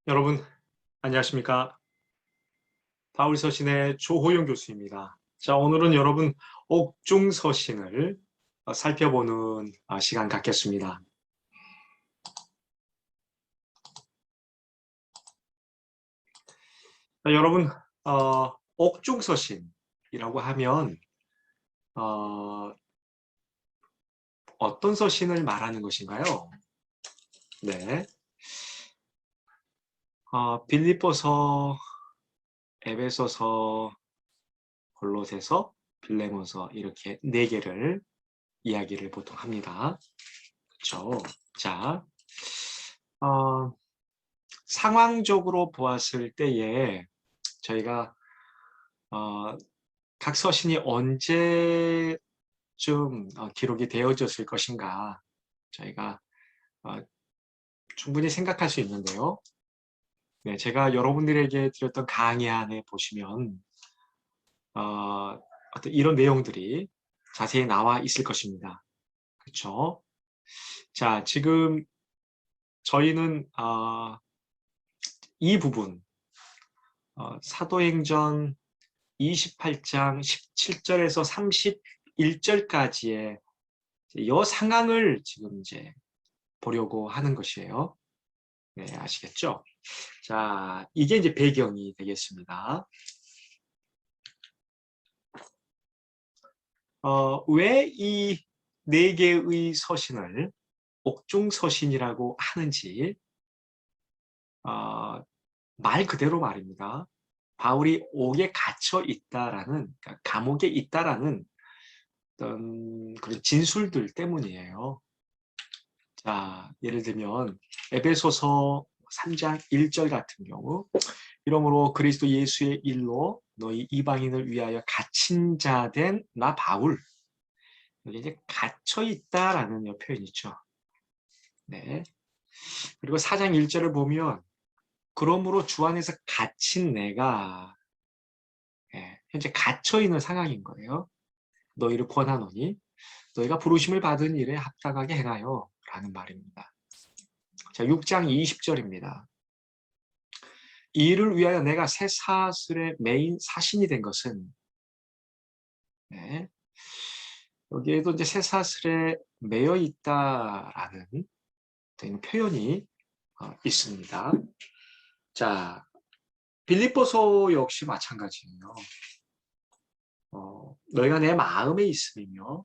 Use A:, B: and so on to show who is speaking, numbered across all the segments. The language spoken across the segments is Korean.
A: 여러분 안녕하십니까? 바울서신의 조호영 교수입니다. 자, 오늘은 여러분 옥중서신을 살펴보는 시간 갖겠습니다. 자, 여러분 옥중서신이라고 하면 어떤 서신을 말하는 것인가요? 네, 빌립보서, 에베소서, 골로새서, 빌레몬서 이렇게 네 개를 이야기를 보통 합니다. 그렇죠? 자, 어, 상황적으로 보았을 때에 저희가 각 서신이 언제쯤 기록이 되어졌을 것인가 저희가 어, 충분히 생각할 수 있는데요. 네, 제가 여러분들에게 드렸던 강의 안에 보시면 어떤 이런 내용들이 자세히 나와 있을 것입니다. 그렇죠? 자, 지금 저희는 이 부분 사도행전 28장 17절에서 31절까지의 이 상황을 지금 이제 보려고 하는 것이에요. 네, 아시겠죠? 자, 이게 이제 배경이 되겠습니다. 왜 이 네 개의 서신을 옥중서신이라고 하는지, 말 그대로 말입니다. 바울이 옥에 갇혀 있다라는, 그러니까 감옥에 있다라는 어떤 그런 진술들 때문이에요. 자, 예를 들면 에베소서 3장 1절 같은 경우 이러므로 그리스도 예수의 일로 너희 이방인을 위하여 갇힌 자 된 나 바울 여기 이제 갇혀 있다라는 표현이 있죠. 네. 그리고 4장 1절을 보면 그러므로 주 안에서 갇힌 내가 현재 갇혀 있는 상황인 거예요. 너희를 권하노니 너희가 부르심을 받은 일에 합당하게 행하여 라는 말입니다. 자, 6장 20절입니다. 이를 위하여 내가 새 사슬의 메인 사신이 된 것은 네, 여기에도 이제 새 사슬에 매여 있다라는 표현이 있습니다. 자, 빌립보서 역시 마찬가지예요. 너희가 내 마음에 있음이며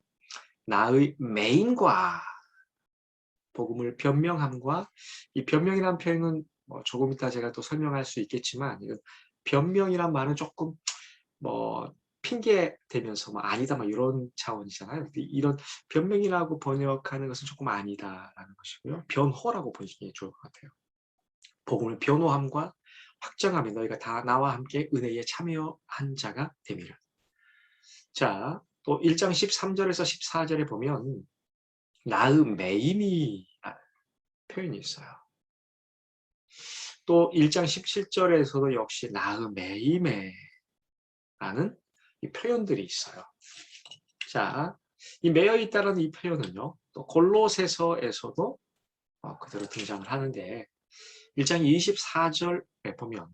A: 나의 메인과 복음을 변명함과 이 변명이라는 표현은 조금 이따 제가 또 설명할 수 있겠지만 변명이란 말은 조금 뭐 핑계 대면서 뭐 아니다 뭐 이런 차원이잖아요. 이런 변명이라고 번역하는 것은 조금 아니다라는 것이고요. 변호라고 보시는 게 좋을 것 같아요. 복음을 변호함과 확정하며 너희가 다 나와 함께 은혜에 참여한 자가 됨이라. 자, 또 1장 13절에서 14절에 보면 나의 메인이 표현이 있어요. 또 1장 17절에서도 역시 나의 매임에 라는 이 표현들이 있어요. 자, 이 매여 있다는 이 표현은요, 또 골로새서에서도 그대로 등장을 하는데 1장 24절에 보면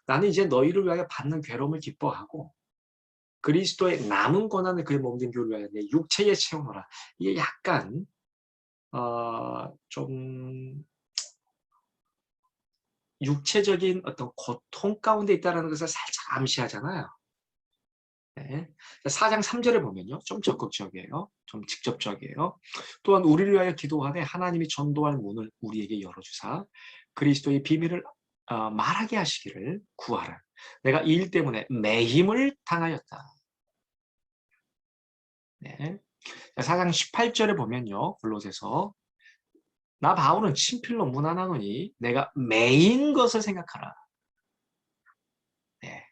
A: 나는 이제 너희를 위하여 받는 괴로움을 기뻐하고 그리스도의 남은 고난을 그의 몸된 교를 위하여 내 육체에 채우노라. 이게 약간 좀 육체적인 어떤 고통 가운데 있다는 것을 살짝 암시하잖아요. 네. 4장 3절에 보면요. 좀 적극적이에요. 좀 직접적이에요. 또한 우리를 위하여 기도하되 하나님이 전도할 문을 우리에게 열어주사 그리스도의 비밀을 말하게 하시기를 구하라. 내가 이 일 때문에 매임을 당하였다. 네. 4장 18절에 보면요. 골로새서 나 바울은 친필로 문안하노니 내가 매인 것을 생각하라. 네.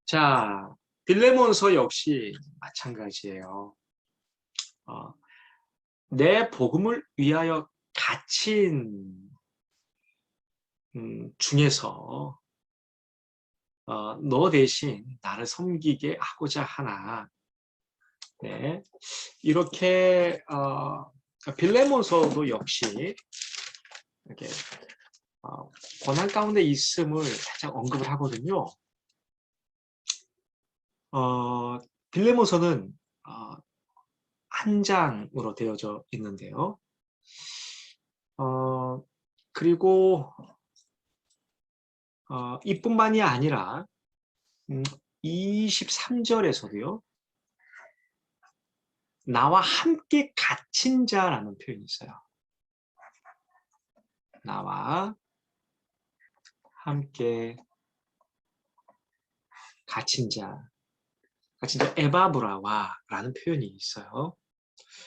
A: 자, 빌레몬서 역시 마찬가지예요. 내 복음을 위하여 갇힌 중에서 너 대신 나를 섬기게 하고자 하나. 네. 이렇게 빌레몬서도 역시 이렇게 고난 가운데 있음을 살짝 언급을 하거든요. 빌레몬서는 한 장으로 되어져 있는데요. 그리고 이뿐만이 아니라 23절에서도요. 나와 함께 갇힌 자라는 표현이 있어요. 나와 함께 갇힌 자. 갇힌 자 에바브라와 라는 표현이 있어요.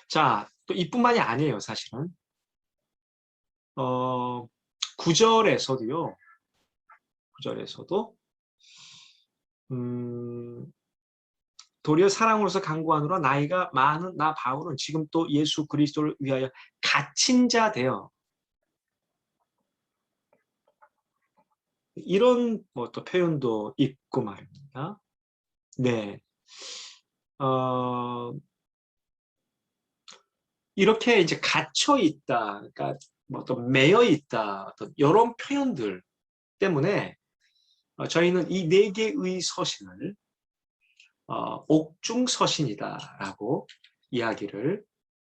A: 자, 또 이뿐만이 아니에요, 사실은. 9절에서도요. 9절에서도 도리어 사랑으로서 강구하노라 나이가 많은 나 바울은 지금 또 예수 그리스도를 위하여 갇힌 자 되어 이런 뭐 또 표현도 있고 말입니다. 네, 이렇게 이제 갇혀 있다, 그러니까 뭐 또 매여 있다, 어떤 이런 표현들 때문에 저희는 이 네 개의 서신을 옥중 서신이다라고 이야기를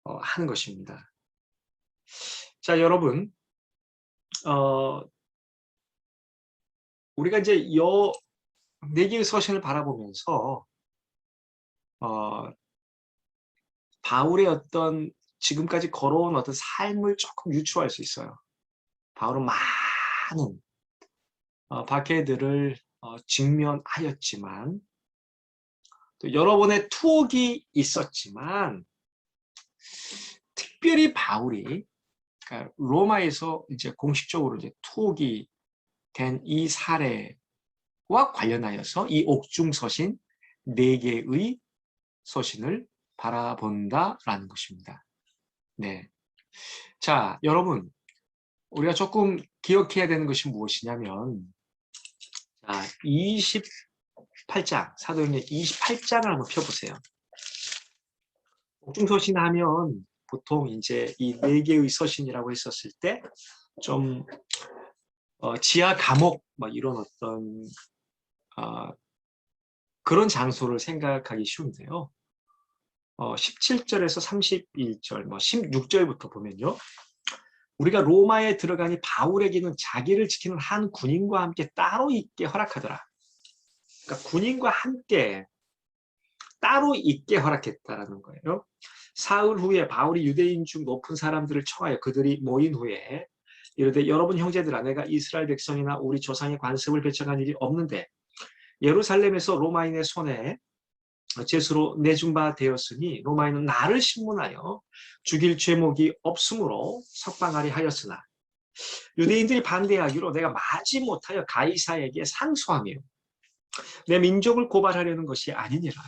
A: 하는 것입니다. 자, 여러분, 우리가 이제 요 네 개의 서신을 바라보면서 바울의 어떤 지금까지 걸어온 어떤 삶을 조금 유추할 수 있어요. 바울은 많은 박해들을 직면하였지만 또 여러 번의 투옥이 있었지만 특별히 바울이 그러니까 로마에서 이제 공식적으로 이제 투옥이 된 이 사례와 관련하여서 이 옥중 서신 4개의 서신을 바라본다라는 것입니다. 네. 자, 여러분, 우리가 조금 기억해야 되는 것이 무엇이냐면, 자, 28장, 사도행전 28장을 한번 펴보세요. 옥중 서신 하면 보통 이제 이 4개의 서신이라고 했었을 때, 좀, 지하 감옥, 뭐 이런 어떤, 그런 장소를 생각하기 쉬운데요. 17절에서 31절, 뭐 16절부터 보면요. 우리가 로마에 들어가니 바울에게는 자기를 지키는 한 군인과 함께 따로 있게 허락하더라. 그러니까 군인과 함께 따로 있게 허락했다라는 거예요. 사흘 후에 바울이 유대인 중 높은 사람들을 청하여 그들이 모인 후에 이르되 여러분 형제들아 내가 이스라엘 백성이나 우리 조상의 관습을 배척한 일이 없는데 예루살렘에서 로마인의 손에 제수로 내준 바 되었으니 로마인은 나를 신문하여 죽일 죄목이 없으므로 석방하리 하였으나 유대인들이 반대하기로 내가 마지 못하여 가이사에게 상소하며 내 민족을 고발하려는 것이 아니니라.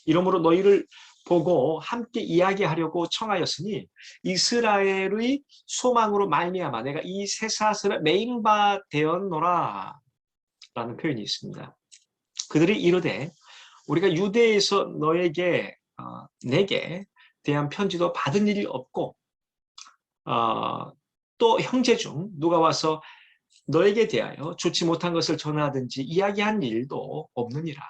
A: 이러므로 너희를 보고 함께 이야기하려고 청하였으니 이스라엘의 소망으로 말미암아 내가 이 쇠사슬에 매인 바 되었노라 라는 표현이 있습니다. 그들이 이르되 우리가 유대에서 너에게 내게 대한 편지도 받은 일이 없고 또 형제 중 누가 와서 너에게 대하여 좋지 못한 것을 전하든지 이야기한 일도 없느니라.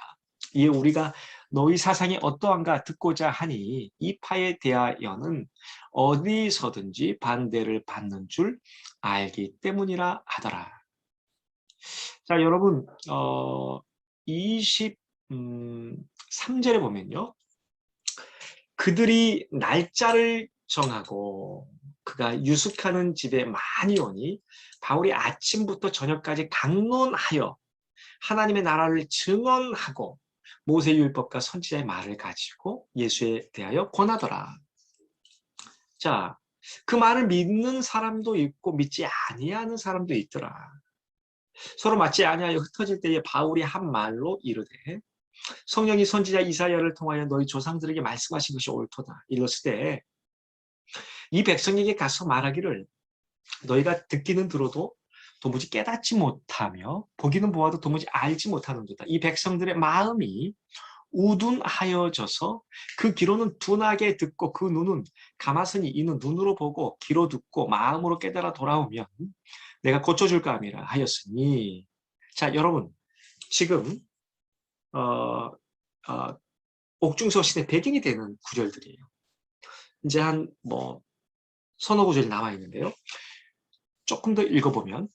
A: 이에 우리가 너희 사상이 어떠한가 듣고자 하니 이 파에 대하여는 어디서든지 반대를 받는 줄 알기 때문이라 하더라. 자, 여러분 23절에 보면요. 그들이 날짜를 정하고 그가 유숙하는 집에 많이 오니 바울이 아침부터 저녁까지 강론하여 하나님의 나라를 증언하고 모세율법과 선지자의 말을 가지고 예수에 대하여 권하더라. 자, 그 말을 믿는 사람도 있고 믿지 아니하는 사람도 있더라. 서로 맞지 아니하여 흩어질 때에 바울이 한 말로 이르되 성령이 선지자 이사야를 통하여 너희 조상들에게 말씀하신 것이 옳도다. 이랬을 때 이 백성에게 가서 말하기를 너희가 듣기는 들어도 도무지 깨닫지 못하며 보기는 보아도 도무지 알지 못하는도다. 이 백성들의 마음이 우둔하여져서 그 귀로는 둔하게 듣고 그 눈은 가마스니 이는 눈으로 보고 귀로 듣고 마음으로 깨달아 돌아오면 내가 고쳐줄까 함이라 하였으니. 자, 여러분 지금 어, 옥중서신의 배경이 되는 구절들이에요. 이제 한 서너 구절이 남아 있는데요. 조금 더 읽어보면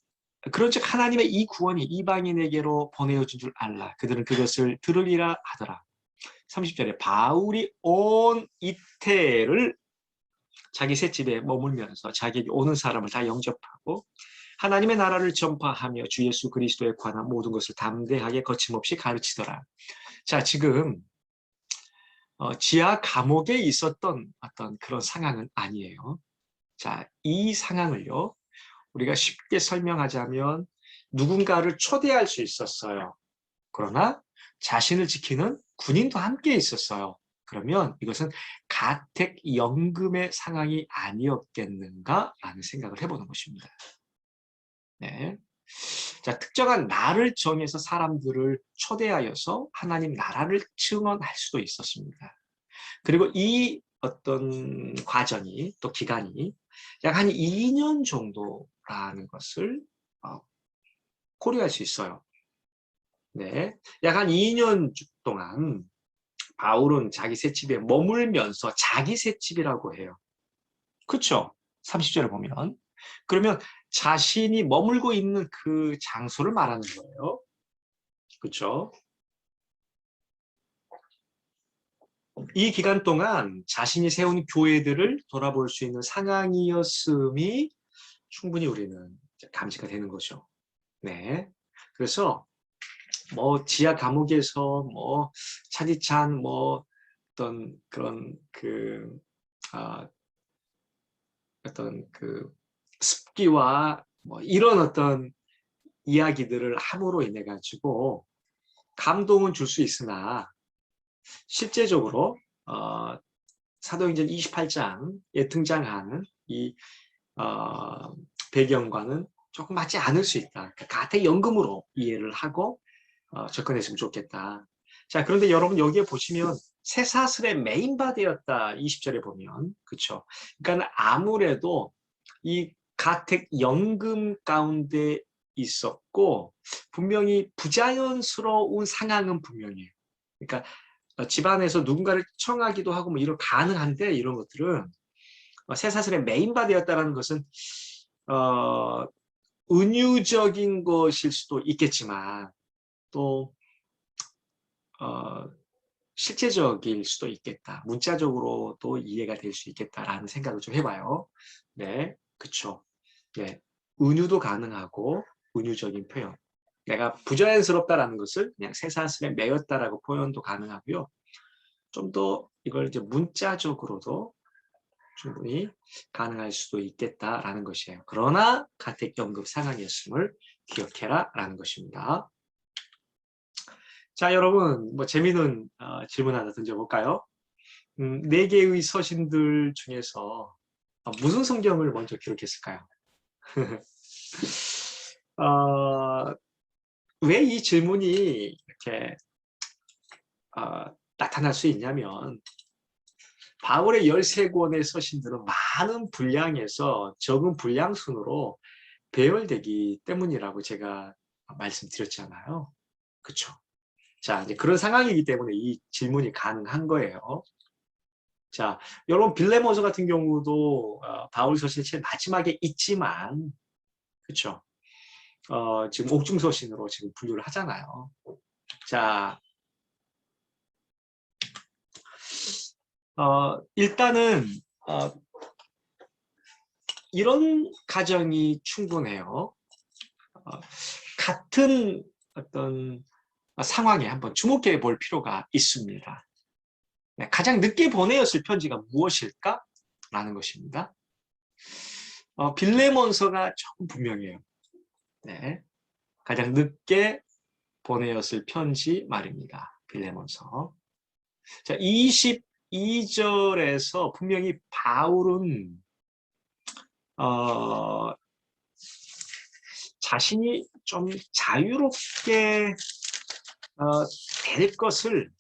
A: 그런즉 하나님의 이 구원이 이방인에게로 보내어진 줄 알라. 그들은 그것을 들으리라 하더라. 30절에 바울이 온 이태를 자기 셋집에 머물면서 자기에게 오는 사람을 다 영접하고 하나님의 나라를 전파하며 주 예수 그리스도에 관한 모든 것을 담대하게 거침없이 가르치더라. 자, 지금 지하 감옥에 있었던 어떤 그런 상황은 아니에요. 자, 이 상황을요, 우리가 쉽게 설명하자면 누군가를 초대할 수 있었어요. 그러나 자신을 지키는 군인도 함께 있었어요. 그러면 이것은 가택연금의 상황이 아니었겠는가라는 생각을 해보는 것입니다. 네. 자, 특정한 날을 정해서 사람들을 초대하여서 하나님 나라를 증언할 수도 있었습니다. 그리고 이 어떤 과정이 또 기간이 약 한 2년 정도라는 것을 고려할 수 있어요. 네, 약 한 2년 동안 바울은 자기 셋집에 머물면서 자기 셋집이라고 해요. 그렇죠? 30절을 보면. 그러면 자신이 머물고 있는 그 장소를 말하는 거예요. 그렇죠? 이 기간 동안 자신이 세운 교회들을 돌아볼 수 있는 상황이었음이 충분히 우리는 감지가 되는 거죠. 네. 그래서 지하 감옥에서 차디찬 어떤 그런 어떤 습기와 이런 어떤 이야기들을 함으로 인해 가지고 감동은 줄 수 있으나 실제적으로 사도행전 28장에 등장하는 이 배경과는 조금 맞지 않을 수 있다. 가택연금으로 이해를 하고 접근했으면 좋겠다. 자, 그런데 여러분 여기에 보시면 쇠사슬의 메인바디였다. 20절에 보면. 그렇죠. 그러니까 아무래도 이 가택연금 가운데 있었고 분명히 부자연스러운 상황은 분명해요. 그러니까 집안에서 누군가를 청하기도 하고 이런 가능한데 이런 것들은 쇠사슬의 메인바디였다는 것은 은유적인 것일 수도 있겠지만 또 실제적일 수도 있겠다. 문자적으로도 이해가 될 수 있겠다라는 생각을 좀 해봐요. 네, 그쵸. 네, 은유도 가능하고 은유적인 표현. 내가 부자연스럽다라는 것을 그냥 쇠사슬에 매였다라고 표현도 가능하고요. 좀 더 이걸 이제 문자적으로도 충분히 가능할 수도 있겠다라는 것이에요. 그러나 가택연금 상황이었음을 기억해라라는 것입니다. 자, 여러분 재미있는 질문 하나 던져볼까요? 4개의 서신들 중에서 무슨 성경을 먼저 기록했을까요? 왜 이 질문이 이렇게 나타날 수 있냐면 바울의 13권의 서신들은 많은 분량에서 적은 분량 순으로 배열되기 때문이라고 제가 말씀드렸잖아요. 그렇죠? 자, 이제 그런 상황이기 때문에 이 질문이 가능한 거예요. 자, 여러분 빌레몬서 같은 경우도 바울 서신 제일 마지막에 있지만, 그렇죠? 지금 옥중서신으로 지금 분류를 하잖아요. 자, 일단은 이런 가정이 충분해요. 같은 어떤 상황에 한번 주목해 볼 필요가 있습니다. 네, 가장 늦게 보내었을 편지가 무엇일까? 라는 것입니다. 빌레몬서가 조금 분명해요. 네, 가장 늦게 보내었을 편지 말입니다. 빌레몬서. 자, 22절에서 분명히 바울은 자신이 좀 자유롭게 될 것을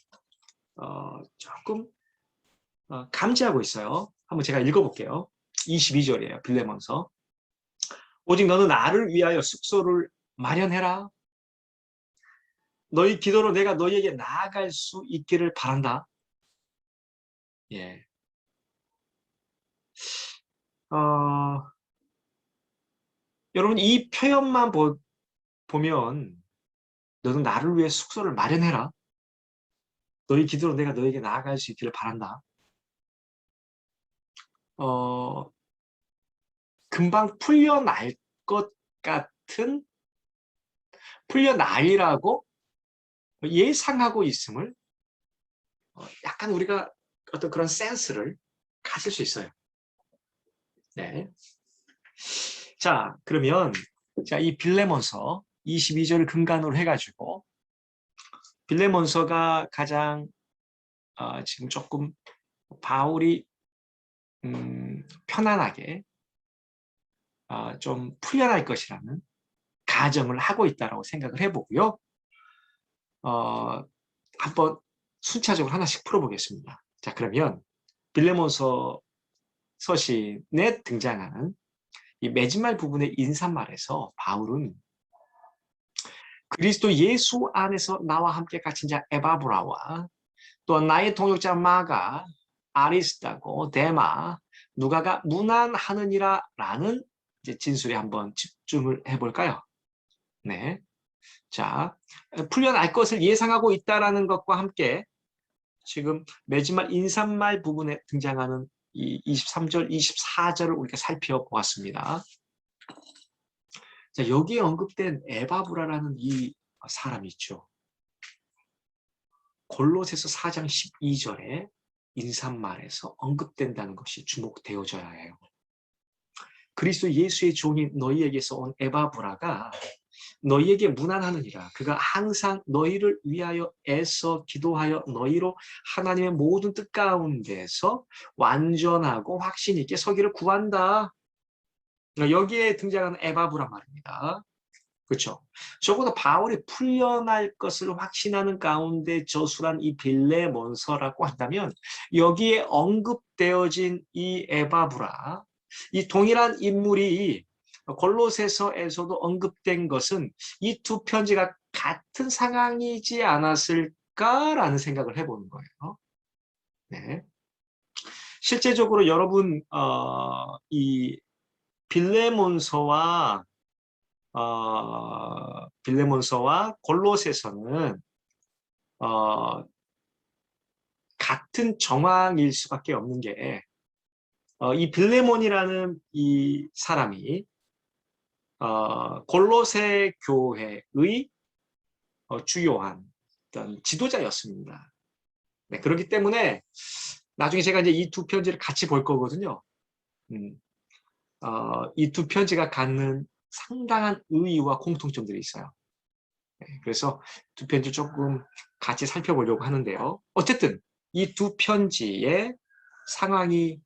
A: 조금 감지하고 있어요. 한번 제가 읽어볼게요. 22절이에요. 빌레몬서. 오직 너는 나를 위하여 숙소를 마련해라. 너희 기도로 내가 너희에게 나아갈 수 있기를 바란다. 예. 여러분 이 표현만 보면 너는 나를 위해 숙소를 마련해라. 너희 기도로 내가 너희에게 나아갈 수 있기를 바란다. 금방 풀려날 것 같은 풀려날이라고 예상하고 있음을 약간 우리가 어떤 그런 센스를 가질 수 있어요. 네. 자, 그러면 이 빌레몬서 22절을 근간으로 해가지고 빌레몬서가 가장 지금 조금 바울이 편안하게 좀 풀려날 것이라는 가정을 하고 있다고 생각을 해보고요. 한번 순차적으로 하나씩 풀어보겠습니다. 자, 그러면 빌레몬서 서신에 등장하는 이 맺은말 부분의 인사말에서 바울은 그리스도 예수 안에서 나와 함께 갇힌 자 에바브라와 또 나의 동역자 마가, 아리스다고, 데마, 누가가 문안하느니라 라는 진술에 한번 집중을 해볼까요? 네. 자, 풀려날 것을 예상하고 있다라는 것과 함께 지금 맺은말 인사말 부분에 등장하는 이 23절, 24절을 우리가 살펴보았습니다. 자, 여기에 언급된 에바브라라는 이 사람이 있죠. 골로새서 4장 12절에 인사말에서 언급된다는 것이 주목되어져야 해요. 그리스도 예수의 종인 너희에게서 온 에바브라가 너희에게 문안하느니라. 그가 항상 너희를 위하여 애써 기도하여 너희로 하나님의 모든 뜻 가운데서 완전하고 확신 있게 서기를 구한다. 여기에 등장하는 에바브라 말입니다. 그렇죠? 적어도 바울이 풀려날 것을 확신하는 가운데 저술한 이 빌레몬서라고 한다면 여기에 언급되어진 이 에바브라, 이 동일한 인물이 골로새서에서도 언급된 것은 이 두 편지가 같은 상황이지 않았을까라는 생각을 해보는 거예요. 네. 실제적으로 여러분 이 빌레몬서와 골로새서는 같은 정황일 수밖에 없는 게 이 빌레몬이라는 이 사람이 골로새 교회의 주요한 어떤 지도자였습니다. 네, 그렇기 때문에 나중에 제가 이제 이 두 편지를 같이 볼 거거든요. 이 두 편지가 갖는 상당한 의의와 공통점들이 있어요. 네, 그래서 두 편지 조금 같이 살펴보려고 하는데요. 어쨌든 이 두 편지의 상황이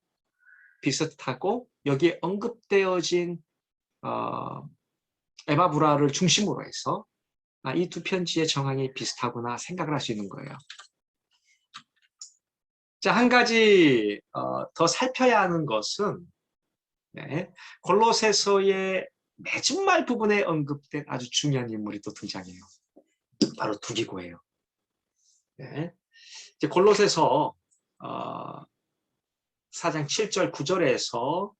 A: 비슷하고 여기에 언급되어진 에바브라를 중심으로 해서 이 두 편지의 정황이 비슷하구나 생각을 할 수 있는 거예요. 자, 한 가지 더 살펴야 하는 것은 네, 골로새서의 맺은말 부분에 언급된 아주 중요한 인물이 또 등장해요. 바로 두기고예요. 네. 이제 골로새서 4장 7절 9절에서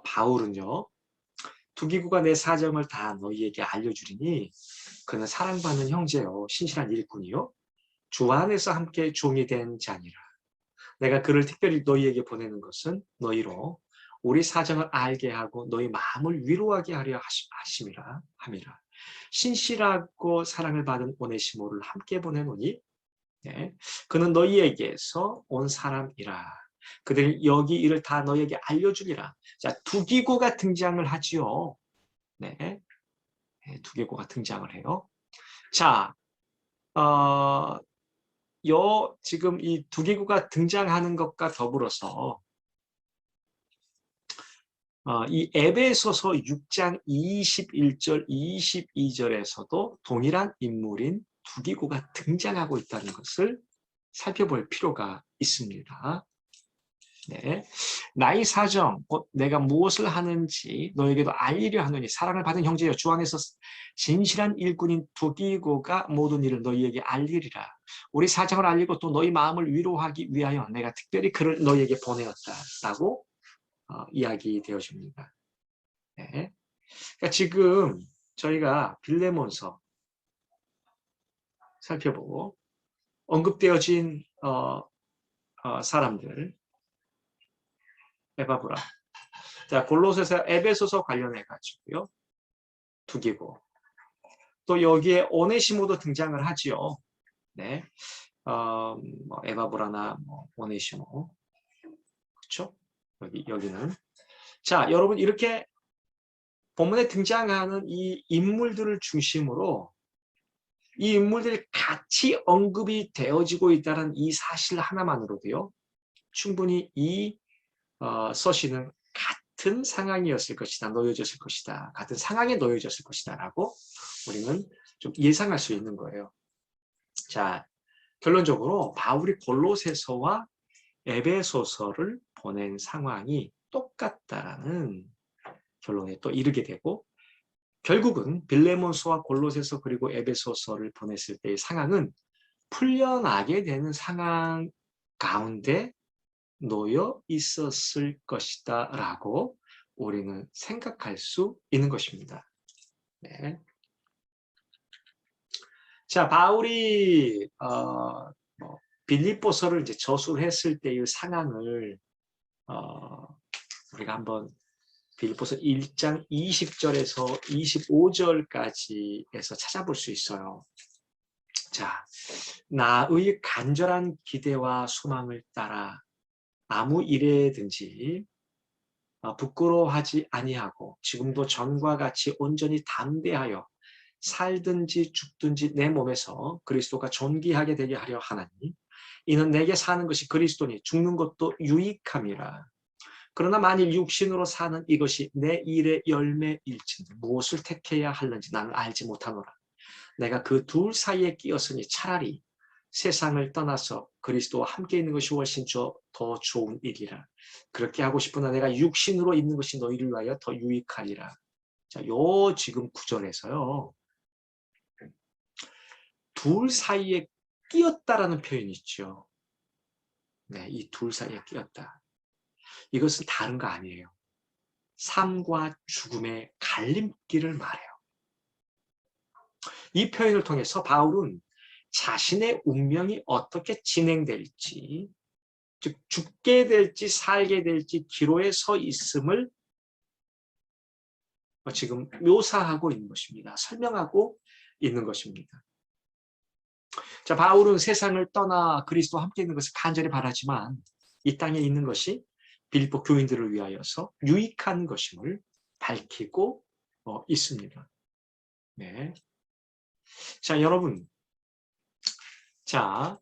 A: 바울은요. 두기고가 내 사정을 다 너희에게 알려주리니 그는 사랑받는 형제요 신실한 일꾼이요 주 안에서 함께 종이 된 자니라. 내가 그를 특별히 너희에게 보내는 것은 너희로 우리 사정을 알게 하고 너희 마음을 위로하게 하려 함이라. 신실하고 사랑을 받은 오네시모를 함께 보내노니 네, 그는 너희에게서 온 사람이라. 그들 여기 일을 다 너희에게 알려주리라. 자, 두기고가 등장을 하지요. 네, 두기고가 등장을 해요. 자, 지금 이 두기고가 등장하는 것과 더불어서 이 에베소서 6장 21절, 22절에서도 동일한 인물인 두기고가 등장하고 있다는 것을 살펴볼 필요가 있습니다. 네. 나의 사정, 곧 내가 무엇을 하는지 너에게도 알리려 하노니 사랑을 받은 형제여 주 안에서 진실한 일꾼인 두기고가 모든 일을 너희에게 알리리라. 우리 사정을 알리고 또 너희 마음을 위로하기 위하여 내가 특별히 그를 너희에게 보내었다라고 이야기되어집니다. 네. 그러니까 지금 저희가 빌레몬서 살펴보고 언급되어진 사람들 에바브라. 자, 골로새서 에베소서 관련해 가지고요. 두기고. 또 여기에 오네시모도 등장을 하지요. 네. 뭐 에바브라나 뭐 오네시모. 그렇죠? 여기는. 자, 여러분 이렇게 본문에 등장하는 이 인물들을 중심으로 이 인물들이 같이 언급이 되어지고 있다는 이 사실 하나만으로도요. 충분히 이 서신은 같은 상황이었을 것이다, 놓여졌을 것이다, 같은 상황에 놓여졌을 것이다라고 우리는 좀 예상할 수 있는 거예요. 자, 결론적으로 바울이 골로새서와 에베소서를 보낸 상황이 똑같다라는 결론에 또 이르게 되고 결국은 빌레몬서와 골로새서 그리고 에베소서를 보냈을 때의 상황은 풀려나게 되는 상황 가운데 놓여 있었을 것이다 라고 우리는 생각할 수 있는 것입니다. 네. 자, 바울이 빌립보서를 이제 저술했을 때의 상황을 우리가 한번 빌립보서 1장 20절에서 25절까지에서 찾아볼 수 있어요. 자, 나의 간절한 기대와 소망을 따라 아무 일에든지 부끄러워하지 아니하고 지금도 전과 같이 온전히 담대하여 살든지 죽든지 내 몸에서 그리스도가 존귀하게 되게 하려 하나니 이는 내게 사는 것이 그리스도니 죽는 것도 유익함이라. 그러나 만일 육신으로 사는 이것이 내 일의 열매일진데 무엇을 택해야 할는지 나는 알지 못하노라. 내가 그 둘 사이에 끼었으니 차라리 세상을 떠나서 그리스도와 함께 있는 것이 훨씬 더 좋은 일이라. 그렇게 하고 싶으나 내가 육신으로 있는 것이 너희를 위하여 더 유익하리라. 자, 요 지금 구절에서요. 둘 사이에 끼었다라는 표현이 있죠. 네, 이 둘 사이에 끼었다. 이것은 다른 거 아니에요. 삶과 죽음의 갈림길을 말해요. 이 표현을 통해서 바울은 자신의 운명이 어떻게 진행될지, 즉 죽게 될지 살게 될지 기로에 서 있음을 지금 묘사하고 있는 것입니다. 설명하고 있는 것입니다. 자, 바울은 세상을 떠나 그리스도와 함께 있는 것을 간절히 바라지만 이 땅에 있는 것이 빌립보 교인들을 위하여서 유익한 것임을 밝히고 있습니다. 네. 자, 여러분. 자,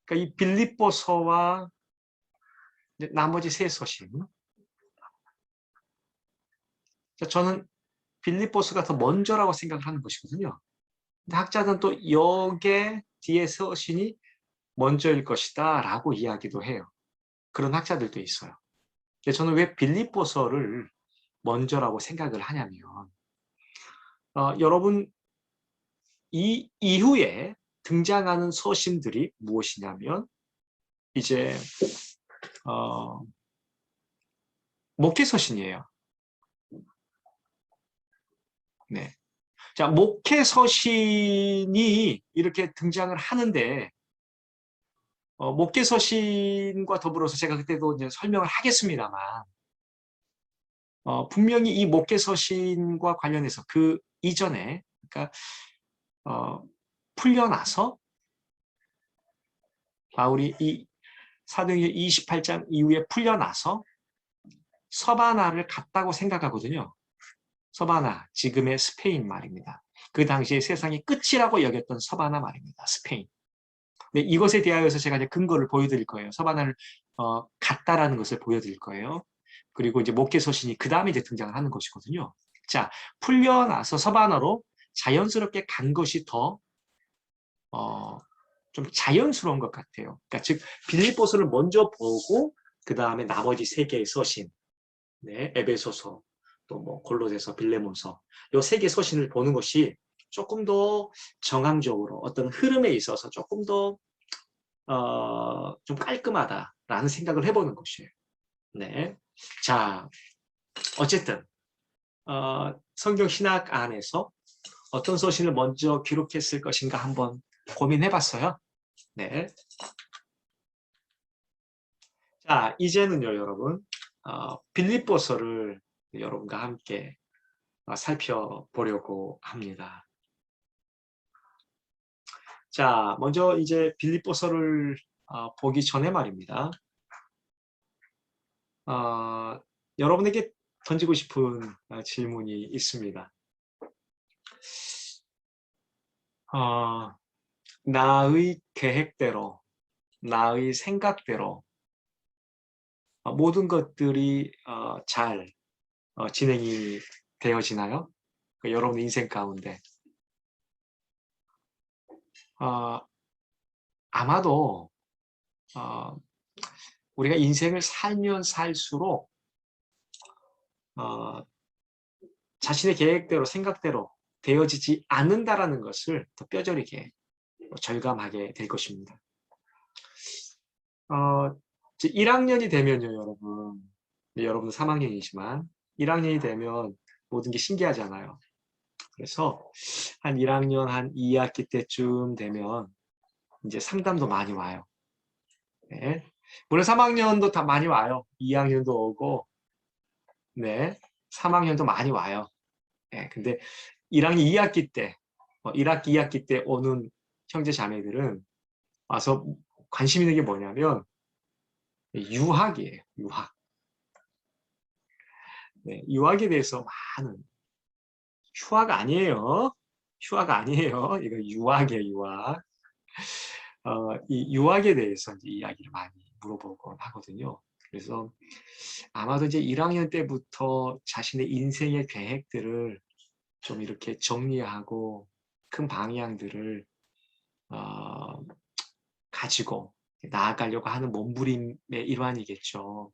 A: 그러니까 이 빌립보서와 나머지 세 서신. 자, 저는 빌립보서가 더 먼저라고 생각을 하는 것이거든요. 근데 학자들은 또 여기에 뒤에 서신이 먼저일 것이다 라고 이야기도 해요. 그런 학자들도 있어요. 근데 저는 왜 빌립보서를 먼저라고 생각을 하냐면 여러분 이 이후에 등장하는 서신들이 무엇이냐면 이제 목회서신이에요. 네. 자, 목회서신이 이렇게 등장을 하는데 목회서신과 더불어서 제가 그때도 이제 설명을 하겠습니다만 분명히 이 목회서신과 관련해서 그 이전에 그러니까 풀려나서 바울이 이 사도행전 28장 이후에 풀려나서 서바나를 갔다고 생각하거든요. 서바나, 지금의 스페인 말입니다. 그 당시에 세상이 끝이라고 여겼던 서바나 말입니다. 스페인. 근데 이것에 대하여서 제가 이제 근거를 보여드릴 거예요. 서바나를 갔다라는 것을 보여드릴 거예요. 그리고 이제 목회서신이 그 다음에 이제 등장을 하는 것이거든요. 자, 풀려나서 서바나로 자연스럽게 간 것이 더 좀 자연스러운 것 같아요. 그러니까 즉 빌립보서를 먼저 보고 그 다음에 나머지 세 개의 서신, 네, 에베소서, 또 뭐 골로새서, 빌레몬서, 요 세 개 서신을 보는 것이 조금 더 정황적으로 어떤 흐름에 있어서 조금 더 좀 깔끔하다라는 생각을 해보는 것이에요. 네, 자 어쨌든 성경 신학 안에서 어떤 서신을 먼저 기록했을 것인가 한번 고민해봤어요. 네. 자, 이제는요, 여러분, 빌립보서를 여러분과 함께 살펴보려고 합니다. 자, 먼저 이제 빌립보서를 보기 전에 말입니다. 여러분에게 던지고 싶은 질문이 있습니다. 나의 계획대로, 나의 생각대로 모든 것들이 잘 진행이 되어지나요? 여러분 인생 가운데. 아마도 우리가 인생을 살면 살수록 자신의 계획대로 생각대로 되어지지 않는다라는 것을 더 뼈저리게 절감하게 될 것입니다. 1학년이 되면요, 여러분. 여러분 3학년이지만 1학년이 되면 모든 게 신기하잖아요. 그래서 한 1학년 한 2학기 때쯤 되면 이제 상담도 많이 와요. 네. 물론 3학년도 다 많이 와요. 2학년도 오고, 네. 3학년도 많이 와요. 네. 근데 1학년 2학기 때, 1학기, 2학기 때 오는 형제 자매들은 와서 관심 있는 게 뭐냐면 유학이에요. 유학. 네. 유학에 대해서 많은 휴학 아니에요. 휴학 아니에요. 이거 유학이에요. 유학. 이 유학에 대해서 이제 이야기를 많이 물어보곤 하거든요. 그래서 아마도 이제 1학년 때부터 자신의 인생의 계획들을 좀 이렇게 정리하고 큰 방향들을 가지고 나아가려고 하는 몸부림의 일환이겠죠.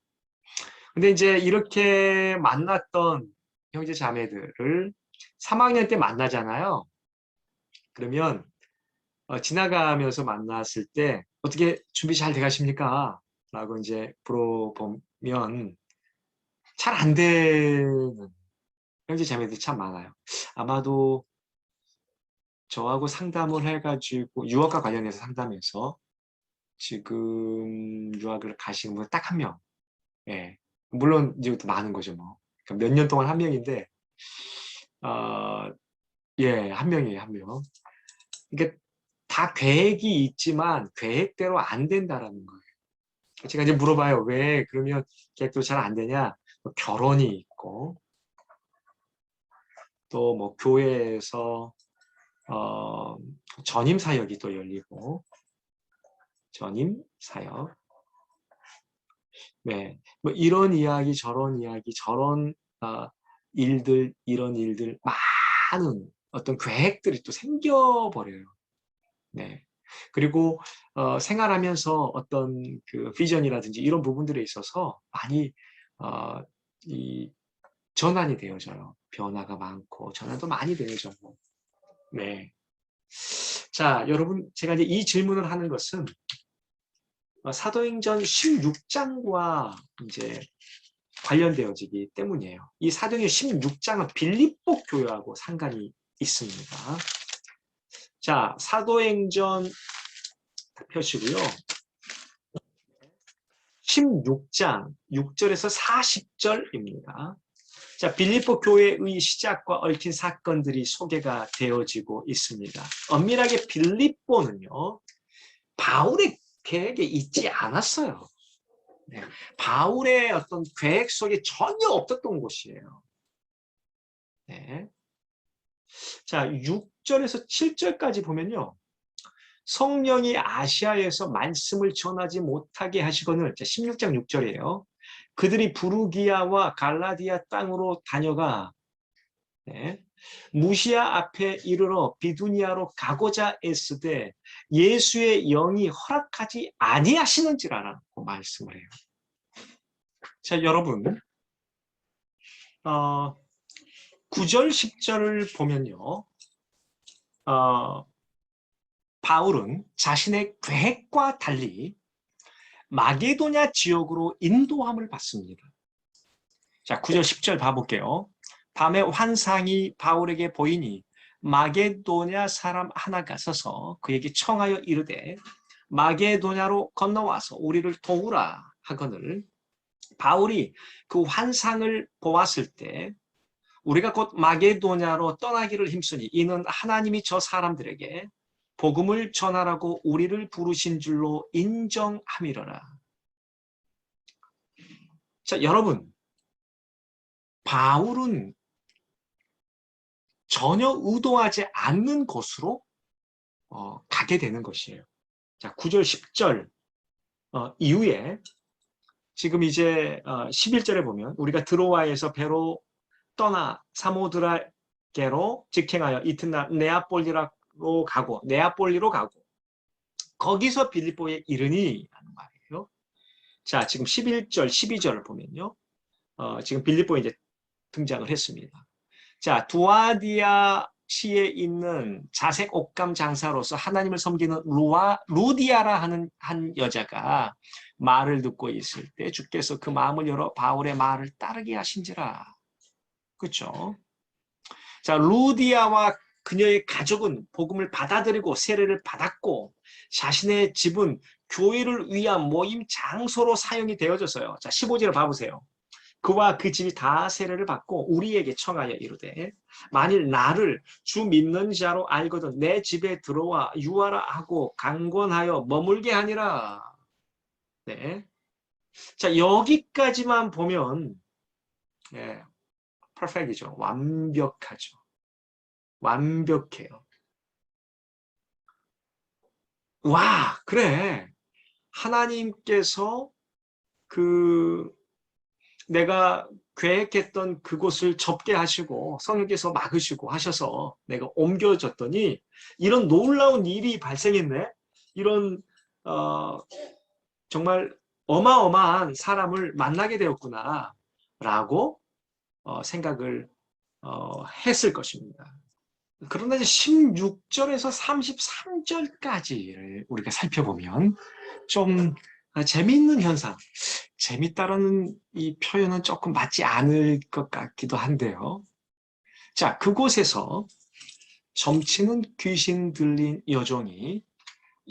A: 근데 이제 이렇게 만났던 형제 자매들을 3학년 때 만나잖아요. 그러면 지나가면서 만났을 때 어떻게 준비 잘 돼가십니까? 라고 이제 물어보면 잘 안 되는 형제 자매들이 참 많아요. 아마도 저하고 상담을 해가지고 유학과 관련해서 상담해서 지금 유학을 가시는 분 딱 한 명. 예. 물론 이제 또 많은 거죠, 뭐. 그러니까 몇 년 동안 한 명인데, 예, 한 명이에요, 한 명. 그러니까 다 계획이 있지만 계획대로 안 된다라는 거예요. 제가 이제 물어봐요. 왜 그러면 계획도 잘 안 되냐? 뭐 결혼이 있고 또 뭐 교회에서 전임 사역이 또 열리고 전임 사역. 네, 뭐 이런 이야기 저런 이야기 저런 일들 이런 일들 많은 어떤 계획들이 또 생겨버려요. 네. 그리고 생활하면서 어떤 그 비전이라든지 이런 부분들에 있어서 많이 이 전환이 되어져요. 변화가 많고 전환도 많이 되어져고. 네. 자, 여러분 제가 이제 이 질문을 하는 것은 사도행전 16장과 이제 관련되어지기 때문이에요. 이 사도행전 16장은 빌립보 교회하고 상관이 있습니다. 자, 사도행전 펴시고요. 16장 6절에서 40절입니다. 자, 빌립보 교회의 시작과 얽힌 사건들이 소개가 되어지고 있습니다. 엄밀하게 빌립보는요, 바울의 계획에 있지 않았어요. 네, 바울의 어떤 계획 속에 전혀 없었던 곳이에요. 네. 자, 6절에서 7절까지 보면요. 성령이 아시아에서 말씀을 전하지 못하게 하시거늘, 16장 6절이에요. 그들이 부르기아와 갈라디아 땅으로 다녀가 네. 무시아 앞에 이르러 비두니아로 가고자 애쓰되 예수의 영이 허락하지 아니하시는지라고 말씀을 해요. 자, 여러분, 9절, 10절을 보면요. 바울은 자신의 계획과 달리 마게도냐 지역으로 인도함을 받습니다. 자, 9절, 10절 봐볼게요. 밤에 환상이 바울에게 보이니 마게도냐 사람 하나가 서서 그에게 청하여 이르되 마게도냐로 건너와서 우리를 도우라 하거늘. 바울이 그 환상을 보았을 때 우리가 곧 마게도냐로 떠나기를 힘쓰니 이는 하나님이 저 사람들에게 복음을 전하라고 우리를 부르신 줄로 인정함이러라. 자, 여러분, 바울은 전혀 의도하지 않는 곳으로 가게 되는 것이에요. 자, 9절, 10절 이후에 지금 이제 11절에 보면 우리가 드로아에서 배로 떠나 사모드라게로 직행하여 이튿날 네아폴리로 가고 거기서 빌립보에 이르니 하는 말이에요. 자, 지금 11절, 12절을 보면요. 지금 빌립보에 이제 등장을 했습니다. 자, 두아디아시에 있는 자색 옷감 장사로서 하나님을 섬기는 루디아라 하는 한 여자가 말을 듣고 있을 때 주께서 그 마음을 열어 바울의 말을 따르게 하신지라. 그렇죠? 자, 루디아와 그녀의 가족은 복음을 받아들이고 세례를 받았고 자신의 집은 교회를 위한 모임 장소로 사용이 되어졌어요. 자, 15절을 봐보세요. 그와 그 집이 다 세례를 받고 우리에게 청하여 이르되 만일 나를 주 믿는 자로 알거든 내 집에 들어와 유하라 하고 강권하여 머물게 하니라. 네. 자, 여기까지만 보면 네, 퍼펙트죠. 완벽하죠. 완벽해요. 와, 그래. 하나님께서 그 내가 계획했던 그곳을 접게 하시고 성령께서 막으시고 하셔서 내가 옮겨졌더니 이런 놀라운 일이 발생했네. 이런 정말 어마어마한 사람을 만나게 되었구나 라고 생각을 했을 것입니다. 그러나 이제 16절에서 33절까지를 우리가 살펴보면 좀 재미있는 현상, 재밌다라는 이 표현은 조금 맞지 않을 것 같기도 한데요. 자, 그곳에서 점치는 귀신 들린 여종이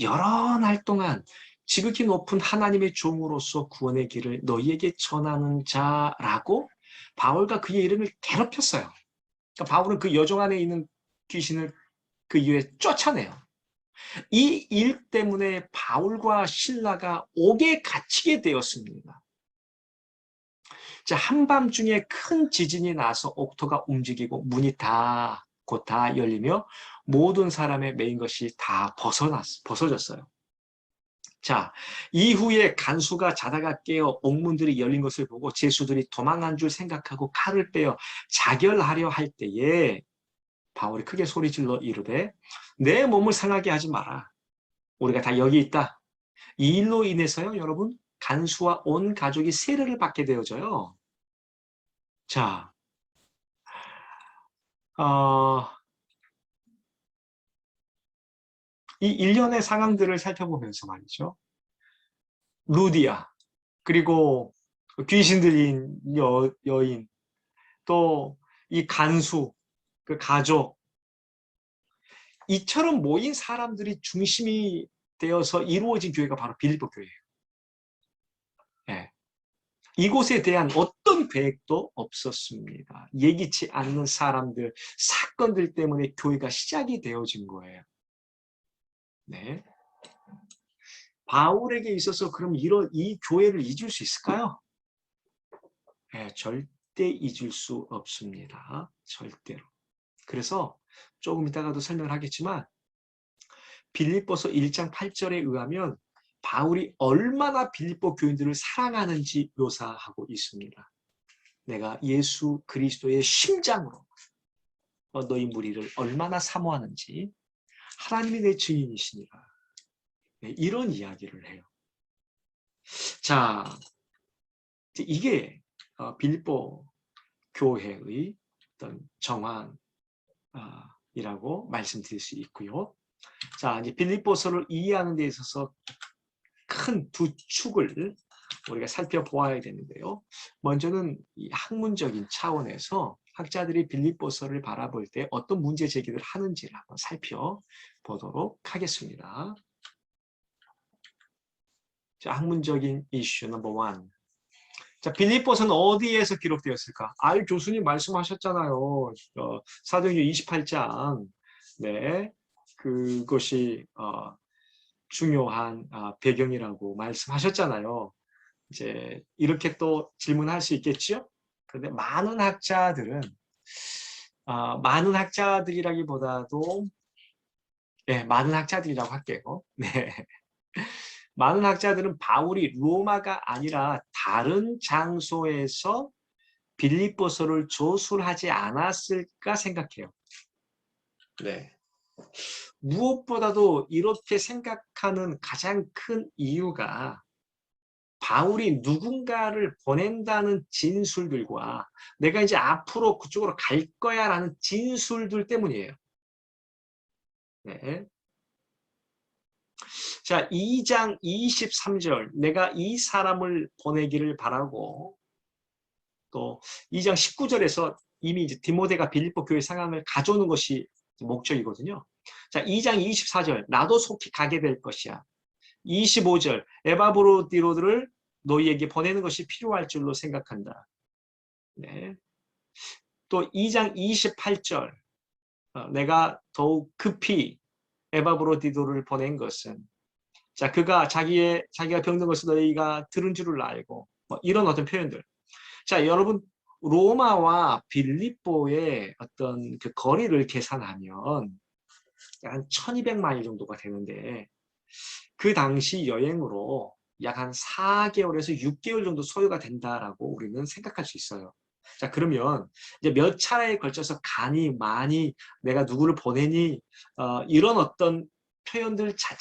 A: 여러 날 동안 지극히 높은 하나님의 종으로서 구원의 길을 너희에게 전하는 자라고 바울과 그의 이름을 괴롭혔어요. 그러니까 바울은 그 여종 안에 있는 귀신을 그 이후에 쫓아내요. 이 일 때문에 바울과 실라가 옥에 갇히게 되었습니다. 자, 한밤중에 큰 지진이 나서 옥토가 움직이고 문이 곧 다 열리며 모든 사람의 메인 것이 다 벗어졌어요. 자, 이후에 간수가 자다가 깨어 옥문들이 열린 것을 보고 제수들이 도망한 줄 생각하고 칼을 빼어 자결하려 할 때에 바울이 크게 소리질러 이르되 내 몸을 상하게 하지 마라. 우리가 다 여기 있다. 이 일로 인해서요, 여러분, 간수와 온 가족이 세례를 받게 되어져요. 자, 이 일련의 상황들을 살펴보면서 말이죠. 루디아, 그리고 귀신 들린 여인, 또 이 간수, 그 가족, 이처럼 모인 사람들이 중심이 되어서 이루어진 교회가 바로 빌립보 교회예요. 네. 이곳에 대한 어떤 계획도 없었습니다. 예기치 않는 사람들, 사건들 때문에 교회가 시작이 되어진 거예요. 네. 바울에게 있어서 그럼 이 교회를 잊을 수 있을까요? 네, 절대 잊을 수 없습니다. 절대로. 그래서 조금 이따가도 설명을 하겠지만 빌립보서 1장 8절에 의하면 바울이 얼마나 빌립보 교인들을 사랑하는지 묘사하고 있습니다. 내가 예수 그리스도의 심장으로 너희 무리를 얼마나 사모하는지 하나님이 내 증인이시니라. 네, 이런 이야기를 해요. 자, 이게 빌립보 교회의 어떤 정황이라고 말씀드릴 수 있고요. 자, 이제 빌립보서를 이해하는 데 있어서 큰 두 축을 우리가 살펴보아야 되는데요. 먼저는 이 학문적인 차원에서 학자들이 빌립보서를 바라볼 때 어떤 문제 제기를 하는지를 한번 살펴보도록 하겠습니다. 자, 학문적인 이슈 넘버 1. 자, 빌립보서는 어디에서 기록되었을까? 교수님 말씀하셨잖아요. 사도행전 28장. 네, 그것이 중요한 배경이라고 말씀하셨잖아요. 이제 이렇게 또 질문할 수 있겠죠? 그런데 많은 학자들이라기보다도 많은 학자들이라고 할게요. 네. 많은 학자들은 바울이 로마가 아니라 다른 장소에서 빌립보서를 조술하지 않았을까 생각해요. 네. 무엇보다도 이렇게 생각하는 가장 큰 이유가 바울이 누군가를 보낸다는 진술들과 내가 이제 앞으로 그쪽으로 갈 거야 라는 진술들 때문이에요. 네. 자, 2장 23절 내가 이 사람을 보내기를 바라고 또 2장 19절에서 이미 이제 디모데가 빌립보 교회 상황을 가져오는 것이 목적이거든요. 자, 2장 24절 나도 속히 가게 될 것이야. 25절 에바브로디로들을 너희에게 보내는 것이 필요할 줄로 생각한다. 네. 또 2장 28절 내가 더욱 급히 에바브로디도를 보낸 것은 자 그가 자기가 병든 것을 너희가 들은 줄을 알고 이런 어떤 표현들. 자 여러분 로마와 빌립보의 어떤 그 거리를 계산하면 한 1200마일 정도가 되는데 그 당시 여행으로 약 한 4개월에서 6개월 정도 소요가 된다라고 우리는 생각할 수 있어요. 자 그러면 이제 몇 차례에 걸쳐서 가니 많이 내가 누구를 보내니 이런 어떤 표현들